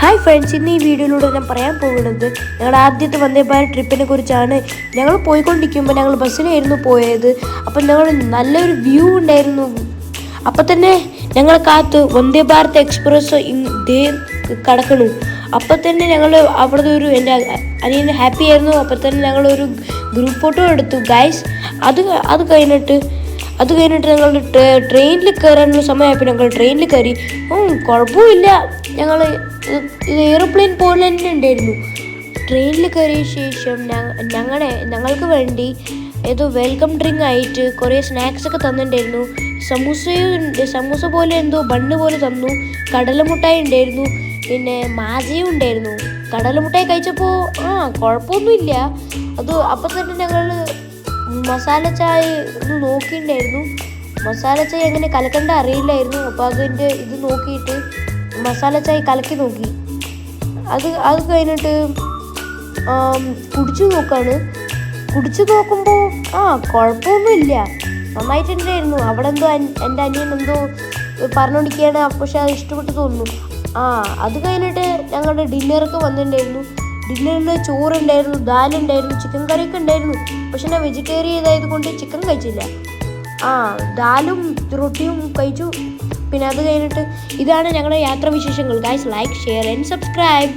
Hi friends, ഇന്ന് ഈ വീഡിയോയിലൂടെ ഞാൻ പറയാൻ പോകുന്നത് ഞങ്ങളുടെ ആദ്യത്തെ വന്ദേ ഭാരത് ട്രിപ്പിനെ കുറിച്ചാണ്. ഞങ്ങൾ പോയിക്കൊണ്ടിരിക്കുമ്പോൾ ഞങ്ങൾ ബസ്സിലായിരുന്നു പോയത്. അപ്പം ഞങ്ങൾ നല്ലൊരു വ്യൂ ഉണ്ടായിരുന്നു. അപ്പം തന്നെ ഞങ്ങളെ കാത്ത് വന്ദേ ഭാരത് എക്സ്പ്രസ് ഇതേ കിടക്കണു. അപ്പം തന്നെ ഞങ്ങൾ അവിടുത്തെ എൻ്റെ അനിയന് ഹാപ്പി ആയിരുന്നു. അപ്പം തന്നെ ഞങ്ങളൊരു ഗ്രൂപ്പ് ഫോട്ടോ എടുത്തു ഗൈസ്. അത് കഴിഞ്ഞിട്ട് ഞങ്ങൾ ട്രെയിനിൽ കയറാനുള്ള സമയമായപ്പോൾ ഞങ്ങൾ ട്രെയിനിൽ കയറി. കുഴപ്പമില്ല, ഞങ്ങൾ ഇത് എയ്റോപ്ലെയിൻ പോലെ തന്നെ ഉണ്ടായിരുന്നു. ട്രെയിനിൽ കയറിയ ശേഷം ഞങ്ങൾക്ക് വേണ്ടി ഏതോ വെൽക്കം ഡ്രിങ്ക് ആയിട്ട് കുറേ സ്നാക്സ് ഒക്കെ തന്നിട്ടുണ്ടായിരുന്നു. സമൂസ പോലെ എന്തോ ബണ്ണ് പോലെ തന്നു. കടലമുട്ടായി ഉണ്ടായിരുന്നു, പിന്നെ മാജയും ഉണ്ടായിരുന്നു. കടലമുട്ടായി കഴിച്ചപ്പോൾ കുഴപ്പമൊന്നുമില്ല. അപ്പം തന്നെ ഞങ്ങൾ മസാല ചായ ഒന്ന് നോക്കിയിട്ടുണ്ടായിരുന്നു. മസാല ചായ എങ്ങനെ കലക്കണ്ട അറിയില്ലായിരുന്നു. അപ്പോൾ അതിൻ്റെ ഇത് നോക്കിയിട്ട് മസാല ചായ കലക്കി നോക്കി. അത് കഴിഞ്ഞിട്ട് കുടിച്ചു നോക്കുമ്പോൾ കുഴപ്പമൊന്നുമില്ല, നന്നായിട്ടുണ്ടായിരുന്നു. അവിടെ എന്തോ എൻ്റെ അനിയൻ എന്തോ പറഞ്ഞുകൊണ്ടിരിക്കുകയാണ്, പക്ഷെ അത് ഇഷ്ടപ്പെട്ട് തോന്നുന്നു. അത് കഴിഞ്ഞിട്ട് ഞങ്ങളുടെ ഡിന്നറൊക്കെ വന്നിട്ടുണ്ടായിരുന്നു. ഡിന്നറിൽ ചോറുണ്ടായിരുന്നു, ദാലുണ്ടായിരുന്നു, ചിക്കൻ കറിയൊക്കെ ഉണ്ടായിരുന്നു. പക്ഷെ ഞാൻ വെജിറ്റേറിയൻ ആയത് കൊണ്ട് ചിക്കൻ കഴിച്ചില്ല. ദാലും റൊട്ടിയും കഴിച്ചു. പിന്നെ അത് കഴിഞ്ഞിട്ട് ഇതാണ് ഞങ്ങളുടെ യാത്രാവിശേഷങ്ങൾ. Guys, like, share and subscribe.